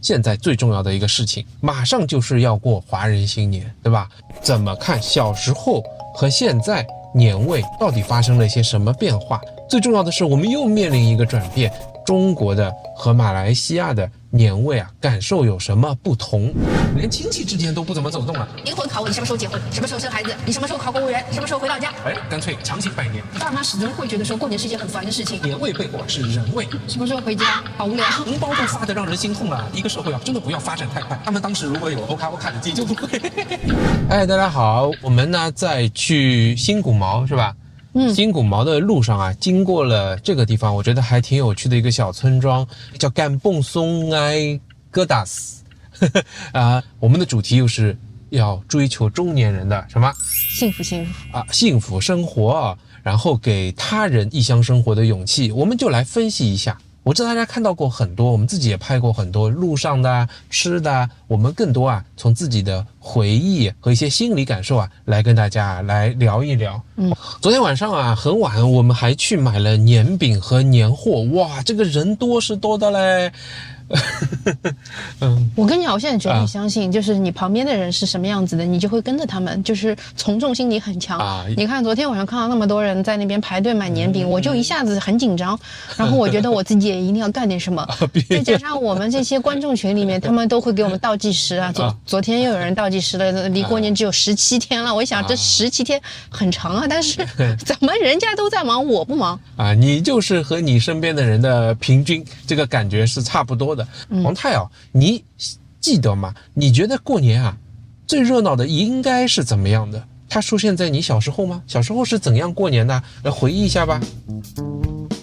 现在最重要的一个事情，马上就是要过华人新年，对吧？怎么看小时候和现在年味到底发生了一些什么变化？最重要的是，我们又面临一个转变，中国的和马来西亚的年味啊，感受有什么不同？连亲戚之间都不怎么走动了。灵魂拷问：你什么时候结婚？什么时候生孩子？你什么时候考公务员？什么时候回到家？干脆强行拜年。爸妈始终会觉得说过年是一件很烦的事情。年味背后是人味。什么时候回家？好无聊。红包都发得让人心痛了。一个社会啊，真的不要发展太快。他们当时如果有欧卡的记就不会。大家好，我们呢在去新古毛是吧？新古毛的路上啊，经过了这个地方，我觉得还挺有趣的一个小村庄，叫甘蹦松埃戈达斯。我们的主题又是要追求中年人的什么幸福幸福生活啊，然后给他人异乡生活的勇气。我们就来分析一下。我知道大家看到过很多，我们自己也拍过很多路上的吃的，我们更多从自己的回忆和一些心理感受来跟大家来聊一聊。昨天晚上很晚，我们还去买了年饼和年货，哇，这个人多是多的嘞。我跟你讲，我现在觉得你相信，就是你旁边的人是什么样子的，你就会跟着他们，就是从众心理很强。你看昨天晚上看到那么多人在那边排队买年饼，我就一下子很紧张，然后我觉得我自己也一定要干点什么。再加上我们这些观众群里面，他们都会给我们倒计时啊。昨天又有人倒计时了，离过年只有17天了。我想这17天很长啊，但是怎么人家都在忙，我不忙你就是和你身边的人的平均这个感觉是差不多的。王太你记得吗？你觉得过年最热闹的应该是怎么样的？它出现在你小时候吗？小时候是怎样过年的？来回忆一下吧。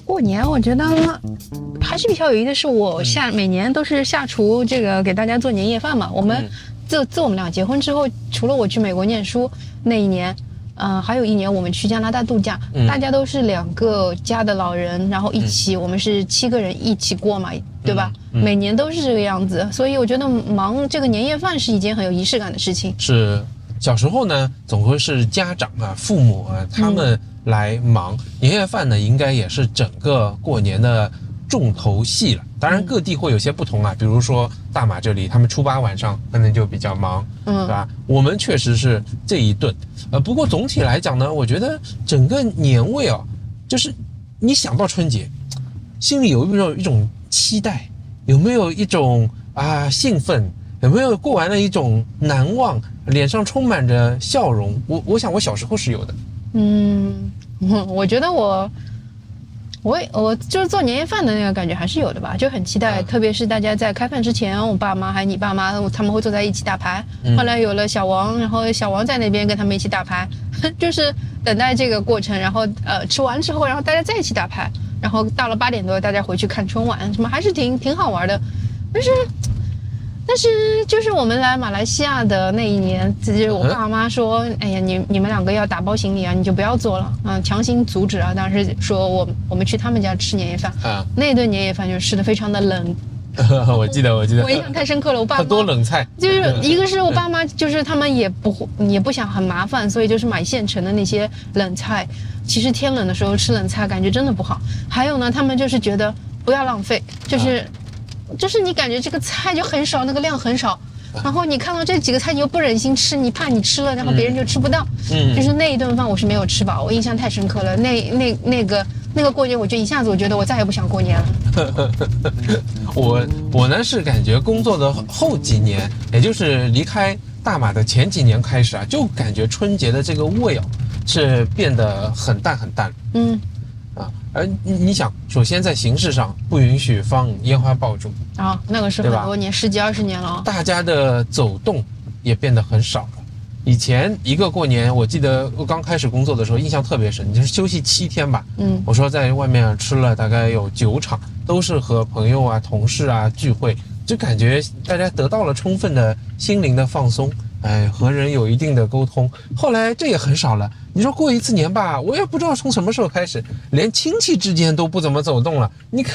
过年我觉得还是比较有意思的是，我每年都是下厨这个给大家做年夜饭嘛。我们自我们俩结婚之后，除了我去美国念书那一年，还有一年我们去加拿大度假，大家都是2个家的老人，然后一起，我们是7个人一起过嘛，对吧？每年都是这个样子，所以我觉得忙这个年夜饭是一件很有仪式感的事情。是，小时候呢，总会是家长父母他们来忙，年夜饭呢，应该也是整个过年的重头戏了。当然各地会有些不同比如说大马这里他们初8晚上可能就比较忙，是吧？我们确实是这一顿。不过总体来讲呢，我觉得整个年味就是你想到春节，心里有没有一种期待，有没有一种兴奋，有没有过完了一种难忘，脸上充满着笑容？我想我小时候是有的。我觉得我就是做年夜饭的那个感觉还是有的吧，就很期待，特别是大家在开饭之前，我爸妈还有你爸妈他们会坐在一起打牌。后来有了小王，然后小王在那边跟他们一起打牌，就是等待这个过程，然后吃完之后，然后大家在一起打牌，然后到了8点多大家回去看春晚，什么还是挺好玩的。但是就是我们来马来西亚的那一年，就是我爸妈说，哎呀，你们2个要打包行李你就不要做了，强行阻止当时说我们去他们家吃年夜饭，那顿年夜饭就吃得非常的冷。我记得，我印象太深刻了。我爸妈很多冷菜，就是一个是我爸妈，就是他们也不想很麻烦，所以就是买现成的那些冷菜。其实天冷的时候吃冷菜感觉真的不好。还有呢，他们就是觉得不要浪费，就是你感觉这个菜就很少，那个量很少，然后你看到这几个菜你又不忍心吃，你怕你吃了然后别人就吃不到。就是那一顿饭我是没有吃饱，我印象太深刻了。那个过年我就一下子我觉得我再也不想过年了。我呢是感觉工作的后几年，也就是离开大马的前几年开始就感觉春节的这个味是变得很淡很淡。而你想，首先在形式上不允许放烟花爆竹那个是很多年，10几20年了。大家的走动也变得很少了。以前一个过年，我记得我刚开始工作的时候印象特别深，就是休息7天吧。我说在外面吃了大概有9场，都是和朋友同事聚会，就感觉大家得到了充分的心灵的放松。和人有一定的沟通。后来这也很少了。你说过一次年吧，我也不知道从什么时候开始，连亲戚之间都不怎么走动了。你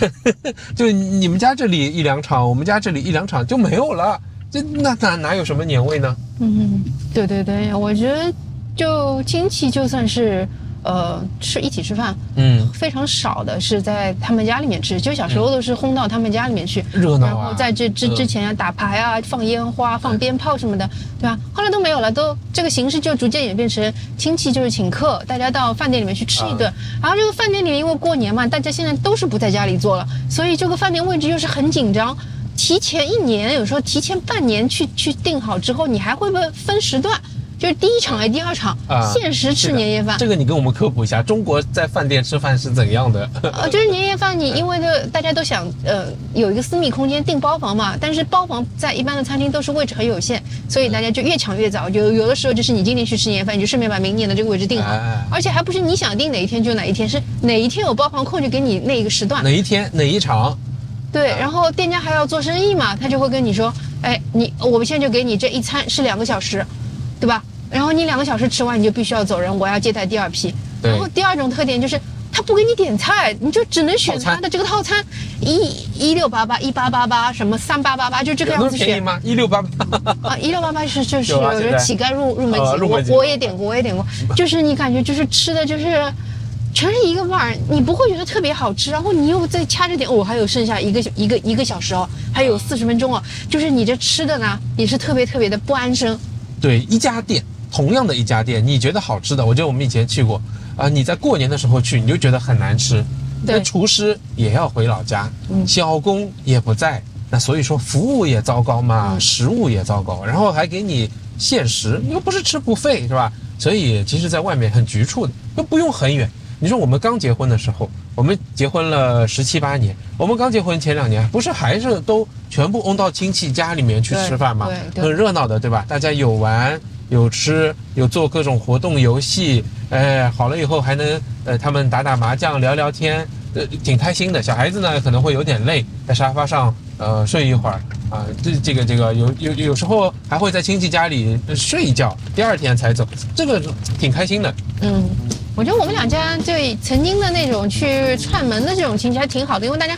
就你们家这里1、2场，我们家这里1、2场就没有了。那哪有什么年味呢？对，我觉得就亲戚就算是一起吃饭，非常少的是在他们家里面吃，就小时候都是轰到他们家里面去，热闹啊。然后在之前啊打牌啊、放烟花、放鞭炮什么的，对吧？后来都没有了，都这个形式就逐渐演变成亲戚就是请客，大家到饭店里面去吃一顿。然后这个饭店里面因为过年嘛，大家现在都是不在家里做了，所以这个饭店位置又是很紧张。提前1年，有时候提前半年去定好之后，你还会被分时段。就是第1场还是第2场，限时吃年夜饭。这个你跟我们科普一下，中国在饭店吃饭是怎样的？就是年夜饭，你因为大家都想有一个私密空间订包房嘛，但是包房在一般的餐厅都是位置很有限，所以大家就越抢越早。就有的时候就是你今天去吃年夜饭，你就顺便把明年的这个位置订好，而且还不是你想订哪一天就哪一天，是哪一天有包房空就给你那一个时段，哪一天哪一场。对，然后店家还要做生意嘛，他就会跟你说，哎，我们现在就给你这一餐是2个小时，对吧？然后你2个小时吃完，你就必须要走人，我要接待第2批。然后第2种特点就是他不给你点菜，你就只能选他的这个套餐，1688、1888什么3888，就这个样子选。便宜吗？1688啊，1688就是有人乞丐入门级，我也点过，就是你感觉就是吃的就是全是一个味儿，你不会觉得特别好吃，然后你又再掐着点，还有剩下一个小时哦，还有40分钟哦，就是你这吃的呢也是特别特别的不安生。对，一家店。同样的一家店，你觉得好吃的，我觉得我们以前去过你在过年的时候去，你就觉得很难吃，那厨师也要回老家，小工也不在，那所以说服务也糟糕嘛，食物也糟糕，然后还给你限时，你又不是吃不费是吧？所以其实在外面很局促的，又不用很远。你说我们刚结婚的时候，我们结婚了17、18年，我们刚结婚前2年，不是还是都全部翁到亲戚家里面去吃饭吗？很热闹的，对吧？大家有玩有吃，有做各种活动游戏，好了以后还能他们打打麻将聊聊天，挺开心的。小孩子呢可能会有点累，在沙发上睡一会儿啊，这个有时候还会在亲戚家里睡一觉，第2天才走，这个挺开心的。我觉得我们2家就曾经的那种去串门的这种亲戚还挺好的，因为大家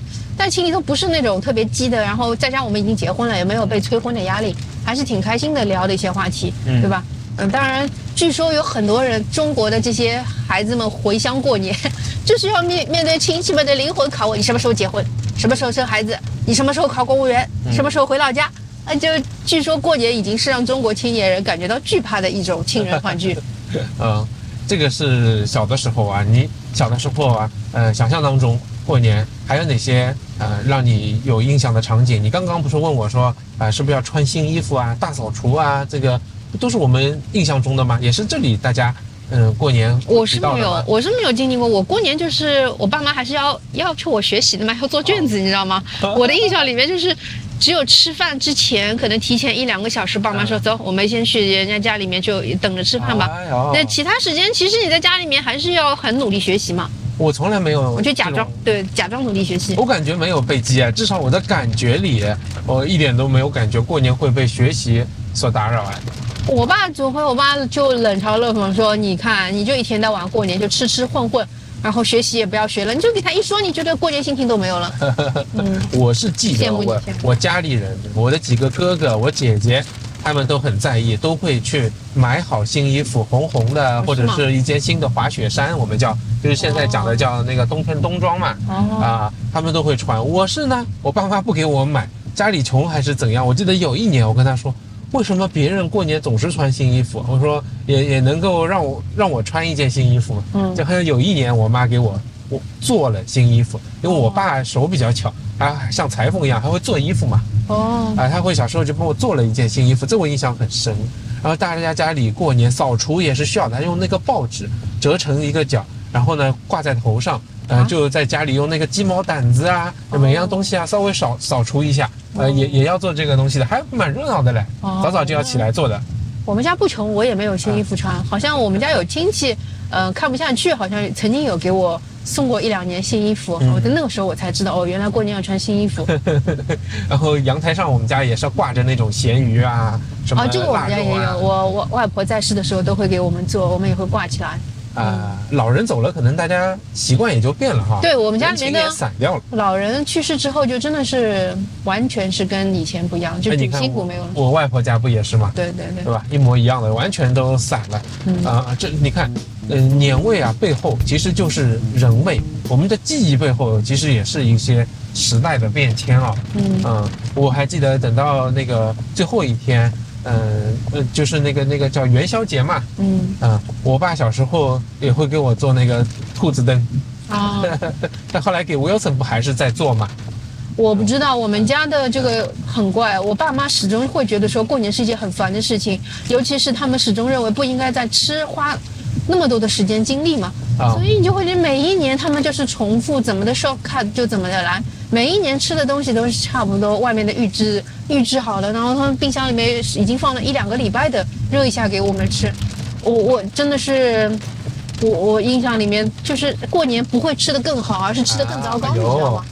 亲戚都不是那种特别激的，然后再加上我们已经结婚了，也没有被催婚的压力，还是挺开心的聊的一些话题，对吧？当然，据说有很多人，中国的这些孩子们回乡过年，就是要面对亲戚们的灵魂拷问：你什么时候结婚？什么时候生孩子？你什么时候考公务员？什么时候回老家？就据说过年已经是让中国青年人感觉到惧怕的一种亲人团聚。这个是小的时候啊，你小的时候啊，想象当中过年还有哪些让你有印象的场景？你刚刚不是问我说是不是要穿新衣服啊、大扫除啊？这个都是我们印象中的吗？也是这里大家过年我是没有经历过。我过年就是我爸妈还是要求我学习的嘛，要做卷子，你知道吗？我的印象里面就是只有吃饭之前可能提前1-2个小时，爸妈说走，我们先去人家家里面就等着吃饭吧。那其他时间其实你在家里面还是要很努力学习嘛。我从来没有，我就假装努力学习。我感觉没有被激至少我的感觉里，我一点都没有感觉过年会被学习所打扰。我爸就冷嘲热讽说：“你看，你就一天到晚过年就吃混，然后学习也不要学了。”你就给他一说，你觉得过年心情都没有了。我是记得我家里人，我的几个哥哥、我姐姐，他们都很在意，都会去买好新衣服，红红的，或者是一件新的滑雪衫，我们就是现在讲的叫那个冬春冬装嘛。他们都会穿。我是呢，我爸妈不给我买，家里穷还是怎样？我记得有一年我跟他说，为什么别人过年总是穿新衣服？我说也能够让我穿一件新衣服嘛。就好像有一年我妈给我做了新衣服，因为我爸手比较巧，像裁缝一样，还会做衣服嘛。他会小时候就帮我做了一件新衣服，这我印象很深。然后大家家里过年扫除也是需要的，他用那个报纸折成一个角，然后呢挂在头上，就在家里用那个鸡毛掸子啊，每样东西啊稍微扫除一下，也要做这个东西的，还蛮热闹的嘞。早早就要起来做的。我们家不穷，我也没有新衣服穿，好像我们家有亲戚，看不下去，好像曾经有给我送过1-2年新衣服。我在那个时候我才知道，原来过年要穿新衣服。然后阳台上我们家也是挂着那种咸鱼啊，什么腊肉啊。这个我们家也有，我外婆在世的时候都会给我们做，我们也会挂起来。老人走了，可能大家习惯也就变了哈。对，我们家里面的也散掉了。老人去世之后，就真的是完全是跟以前不一样，就主心骨没有了。我外婆家不也是吗？对，对吧？一模一样的，完全都散了。这你看，年味啊背后其实就是人味，我们的记忆背后其实也是一些时代的变迁啊。我还记得等到那个最后一天，就是那个叫元宵节嘛，我爸小时候也会给我做那个兔子灯啊，但后来给 Wilson 不还是在做嘛。我不知道，我们家的这个很怪，我爸妈始终会觉得说过年是一件很烦的事情，尤其是他们始终认为不应该在吃花那么多的时间精力嘛，所以你就会觉得每一年他们就是重复怎么的 shortcut 就怎么的来，每一年吃的东西都是差不多，外面的预制好的，然后他们冰箱里面已经放了1-2个礼拜的，热一下给我们吃。我真的是，我印象里面就是过年不会吃得更好，而是吃得更糟糕，你知道吗？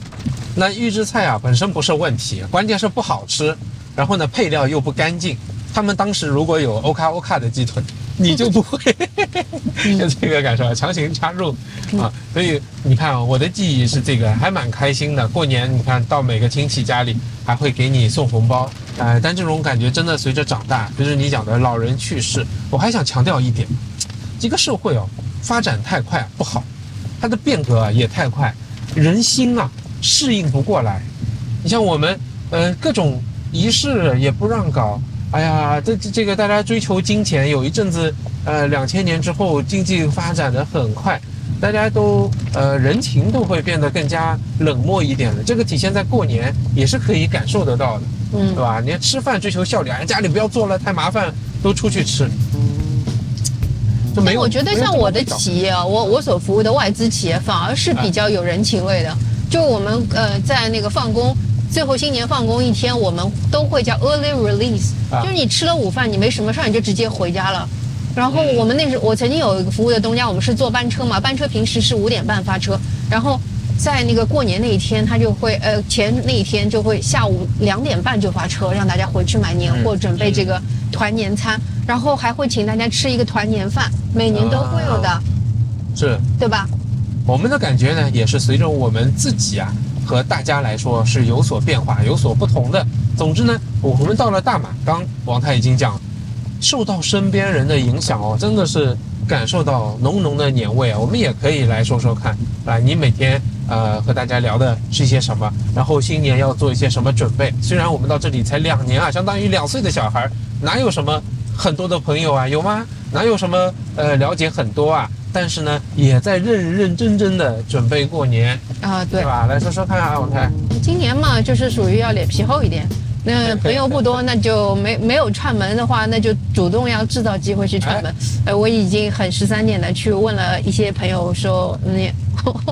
那预制菜啊本身不是问题，关键是不好吃，然后呢配料又不干净。他们当时如果有欧卡的鸡腿，你就不会有这个感受，强行加入啊。所以你看我的记忆是这个，还蛮开心的。过年你看到每个亲戚家里还会给你送红包，但这种感觉真的随着长大，就是你讲的老人去世。我还想强调一点，这个社会发展太快不好，它的变革也太快，人心适应不过来。你像我们各种仪式也不让搞，哎呀，这个大家追求金钱，有一阵子2000年之后经济发展的很快，大家都人情都会变得更加冷漠一点了。这个体现在过年也是可以感受得到的，对吧？你看吃饭追求效率，家里不要做了太麻烦，都出去吃。我觉得像我的企业我所服务的外资企业反而是比较有人情味的。就我们在那个放工，最后新年放工一天，我们都会叫 early release，就是你吃了午饭，你没什么事儿，你就直接回家了。然后我曾经有一个服务的东家，我们是坐班车嘛，班车平时是5点半发车，然后在那个过年那一天，他就会前那一天就会下午2点半就发车，让大家回去买年货，准备这个团年餐，然后还会请大家吃一个团年饭，每年都会有的，是，对吧？我们的感觉呢，也是随着我们自己和大家来说是有所变化、有所不同的。总之呢，我们到了大马，刚王太已经讲，受到身边人的影响真的是感受到浓浓的年味我们也可以来说说看你每天和大家聊的是一些什么，然后新年要做一些什么准备。虽然我们到这里才2年相当于2岁的小孩，哪有什么很多的朋友有吗？哪有什么了解很多但是呢，也在认认真真的准备过年对吧？来说说看王太。今年嘛，就是属于要脸皮厚一点。那朋友不多，那就没有串门的话，那就主动要制造机会去串门。我已经很13点的去问了一些朋友说，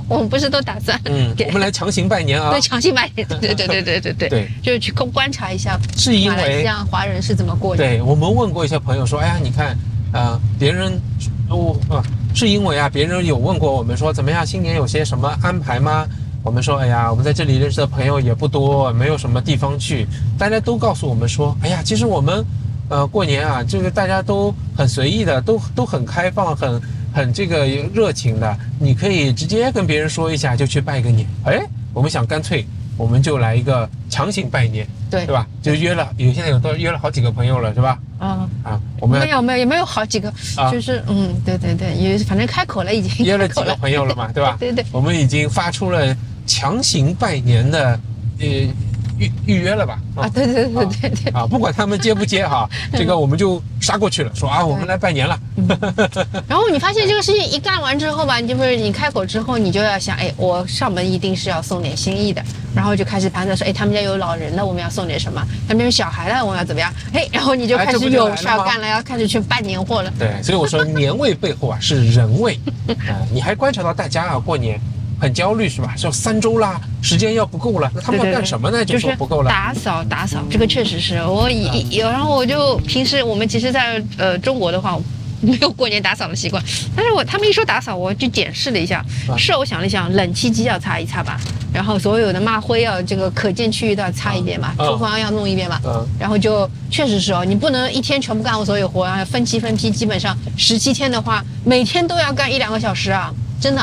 我们不是都打算我们来强行拜年对，强行拜年，对，就是去观察一下，是因为马来西亚华人是怎么过年。对，我们问过一些朋友说，哎呀，你看别人是因为别人有问过我们说怎么样，新年有些什么安排吗？我们说，哎呀，我们在这里认识的朋友也不多，没有什么地方去。大家都告诉我们说，哎呀，其实我们过年这个大家都很随意的，都很开放，很这个热情的，你可以直接跟别人说一下就去拜个年。我们想干脆我们就来一个强行拜年，对吧？就约了，现在都约了好几个朋友了，是吧？我们也没有好几个，就是对，也反正开口了，已经约了几个朋友了嘛，对吧？对，我们已经发出了强行拜年的预约了吧？对，不管他们接不接这个我们就杀过去了，说我们来拜年了。然后你发现这个事情一干完之后吧，你开口之后，你就要想，我上门一定是要送点心意的，然后就开始盘算说，他们家有老人了，我们要送点什么？他们有小孩了，我们要怎么样？然后你就开始有事干了，要开始去办年货了。对，所以我说年味背后是人味。你还观察到大家过年很焦虑是吧？说3周啦，时间要不够了，那他们要干什么呢？就说不够了。打扫，这个确实是然后我就平时我们其实在中国的话没有过年打扫的习惯，但是他们一说打扫，我就检视了一下，我想了想，冷气机要擦一擦吧，然后所有的抹灰这个可见区域都要擦一遍嘛，厨房要弄一遍嘛，然后就确实是你不能一天全部干我所有活分批，基本上17天的话，每天都要干1-2个小时真的。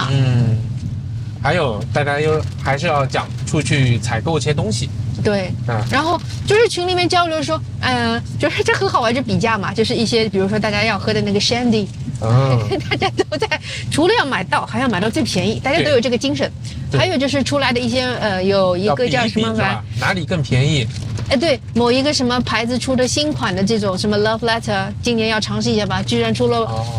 还有大家还是要讲出去采购一些东西，对，啊然后就是群里面交流说，就是这很好玩，就比价嘛，就是一些比如说大家要喝的那个 Shandy，大家都在除了要买到，还要买到最便宜，大家都有这个精神。对还有就是出来的一些有一个叫什么是吧？哪里更便宜？对，某一个什么牌子出的新款的这种什么 Love Letter， 今年要尝试一下吧，居然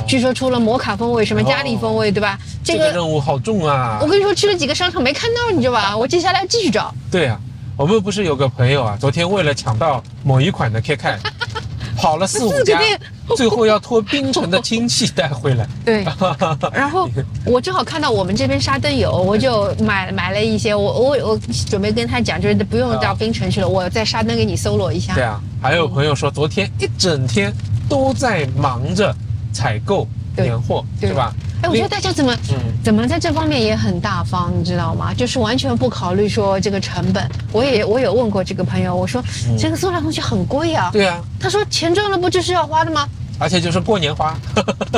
据说出了摩卡风味，什么咖喱风味，对吧？这个任务好重啊！我跟你说，去了几个商场没看到，你知道吧？我接下来继续找。对啊，我们不是有个朋友啊，昨天为了抢到某一款的 KitKat，跑了4、5家，最后要托槟城的亲戚带回来。对，然后我正好看到我们这边沙登有，我就买了一些。我准备跟他讲，就是不用到槟城去了，我在沙登给你搜罗一下。对啊，还有朋友说昨天一整天都在忙着采购年货，是吧？我觉得大家怎么在这方面也很大方，你知道吗？就是完全不考虑说这个成本。我有问过这个朋友，我说这个塑料东西很贵啊。对啊。他说钱赚了不就是要花的吗？而且就是过年花。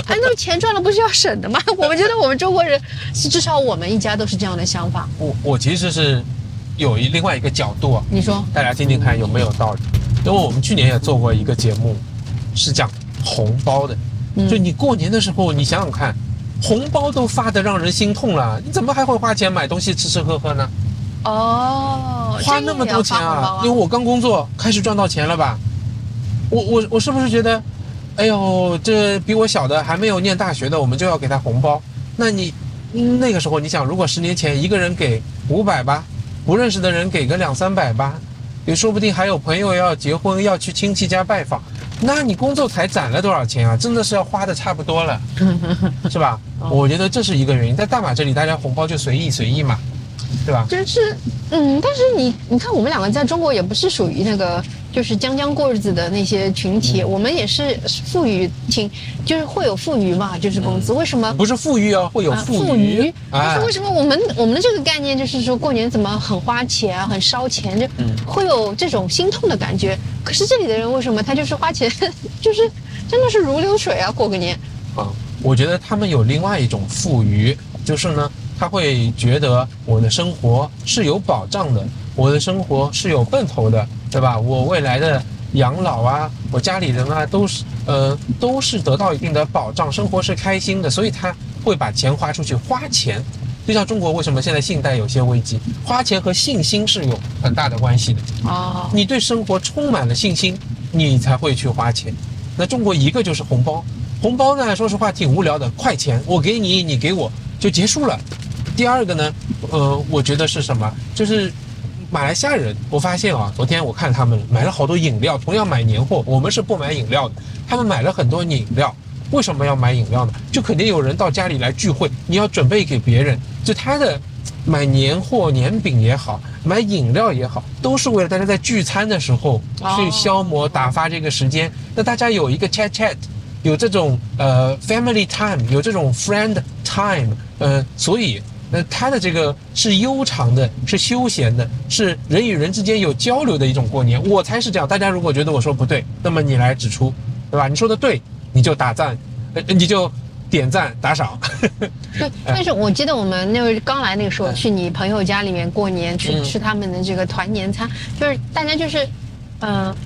那钱赚了不是要省的吗？我们觉得我们中国人，至少我们一家都是这样的想法。我其实是有另外一个角度啊，你说，大家听听看有没有道理？因为我们去年也做过一个节目，是讲红包的。就你过年的时候，你想想看。红包都发得让人心痛了，你怎么还会花钱买东西吃吃喝喝呢？花那么多钱啊！因为我刚工作开始赚到钱了吧？我是不是觉得，哎呦，这比我小的还没有念大学的，我们就要给他红包？那你那个时候你想，如果10年前一个人给500吧，不认识的人给个200、300吧，也说不定还有朋友要结婚要去亲戚家拜访。那你工作才攒了多少钱啊？真的是要花的差不多了，是吧？我觉得这是一个原因。在大马这里，大家红包就随意嘛，对吧？但是你看，我们两个在中国也不是属于那个就是将过日子的那些群体，我们也是富裕就是会有富余嘛，就是工资。为什么不是富裕会有富余？但是为什么我们的这个概念就是说过年怎么很花钱啊，很烧钱，就会有这种心痛的感觉？可是这里的人为什么他就是花钱，就是真的是如流水啊，过个年。我觉得他们有另外一种富余，就是呢，他会觉得我的生活是有保障的，我的生活是有奔头的，对吧？我未来的养老啊，我家里人啊，都是得到一定的保障，生活是开心的，所以他会把钱花出去。花钱，就像中国为什么现在信贷有些危机，花钱和信心是有很大的关系的。你对生活充满了信心，你才会去花钱。那中国一个就是红包。红包呢，说实话挺无聊的，快钱，我给你，你给我就结束了。第二个呢，我觉得是什么？就是马来西亚人，我发现啊，昨天我看他们买了好多饮料，同样买年货，我们是不买饮料的，他们买了很多饮料。为什么要买饮料呢？就肯定有人到家里来聚会，你要准备给别人，就他的买年货、年饼也好，买饮料也好，都是为了大家在聚餐的时候去消磨、打发这个时间。那大家有一个 chat。有这种family time， 有这种 friend time， 所以他的这个是悠长的，是休闲的，是人与人之间有交流的一种过年。我才是这样。大家如果觉得我说不对，那么你来指出，对吧？你说的对，你就打赞，你就点赞打赏。对，但是我记得我们那刚来那个时候去你朋友家里面过年，去吃他们的这个团年餐，就是大家就是。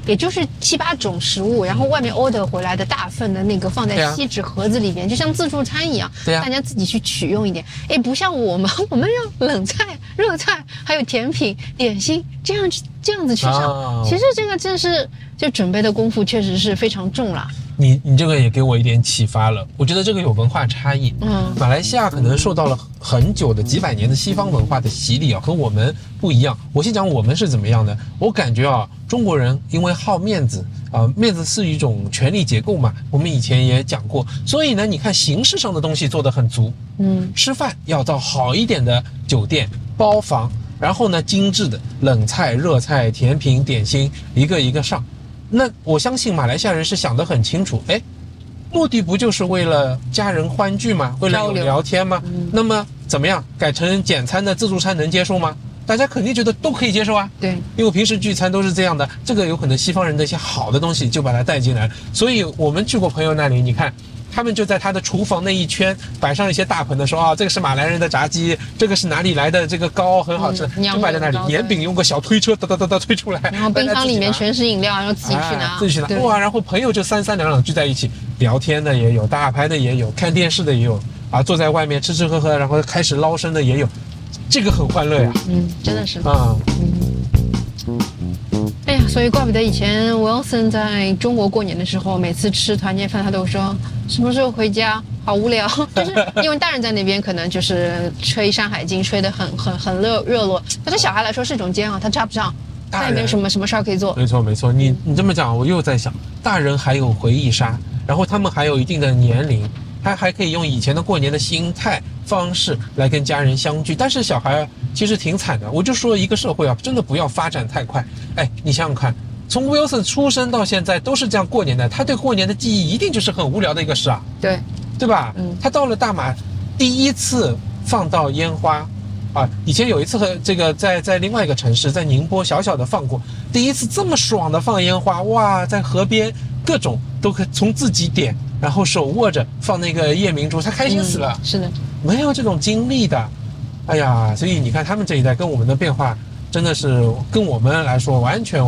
也就是7、8种食物，然后外面 order 回来的大份的那个放在锡纸盒子里边，就像自助餐一样，大家自己去取用一点。不像我们要冷菜、热菜，还有甜品、点心这样子去上。其实这个真是就准备的功夫确实是非常重了。你这个也给我一点启发了，我觉得这个有文化差异。马来西亚可能受到了很久的几百年的西方文化的洗礼啊，和我们不一样。我先讲我们是怎么样的。我感觉啊，中国人因为好面子啊，面子是一种权力结构嘛，我们以前也讲过。所以呢，你看形式上的东西做得很足。吃饭要到好一点的酒店包房，然后呢，精致的冷菜、热菜、甜品、点心一个一个上。那我相信马来西亚人是想得很清楚，目的不就是为了家人欢聚吗？为了有聊天吗？那么怎么样改成简餐的自助餐能接受吗？大家肯定觉得都可以接受啊。对，因为平时聚餐都是这样的，这个有可能西方人的一些好的东西就把它带进来。所以我们去过朋友那里，你看他们就在他的厨房那一圈摆上一些大盆的，说啊，这个是马来人的炸鸡，这个是哪里来的这个糕，很好吃，就摆在那里。年饼用个小推车哒哒哒哒推出来，然后冰箱里面全是饮料，然后自己去拿，自己去拿。哇，然后朋友就三三两两聚在一起，聊天的也有，打牌的也有，看电视的也有，啊，坐在外面吃吃喝喝，然后开始捞生的也有，这个很欢乐呀。真的是啊。哎呀，所以怪不得以前 Wilson 在中国过年的时候，每次吃团年饭，他都说什么时候回家，好无聊。就是因为大人在那边可能就是吹《山海经》吹得很热络，但对小孩来说是一种煎熬，他插不上，他也没有什么事儿可以做。没错，你这么讲，我又在想，大人还有回忆杀，然后他们还有一定的年龄，他还可以用以前的过年的心态方式来跟家人相聚，但是小孩其实挺惨的。我就说一个社会啊，真的不要发展太快。哎，你想想看，从 Wilson 出生到现在都是这样过年的，他对过年的记忆一定就是很无聊的一个事啊，对吧？他到了大马，第一次放到烟花啊，以前有一次和这个在另外一个城市，在宁波小小的放过，第一次这么爽的放烟花，哇，在河边各种都可以从自己点，然后手握着放那个夜明珠，他开心死了。是的，没有这种经历的，哎呀，所以你看他们这一代跟我们的变化真的是跟我们来说完全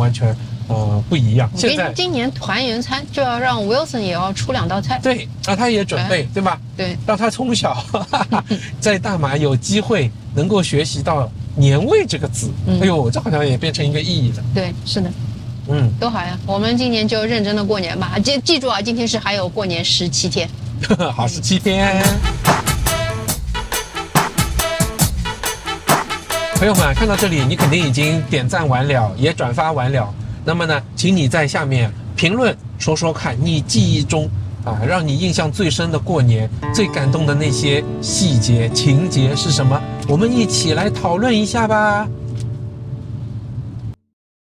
不一样。现在今年团圆餐就要让 Wilson 也要出2道菜，对，让他也准备，对吧？对，让他从小在大马有机会能够学习到年味这个字。哎呦，这好像也变成一个意义了。对，是的。都好呀。我们今年就认真的过年吧。记住啊，今天是还有过年17天。好，17天。朋友们，看到这里，你肯定已经点赞完了，也转发完了。那么呢，请你在下面评论说说看，你记忆中让你印象最深的过年，最感动的那些细节情节是什么？我们一起来讨论一下吧。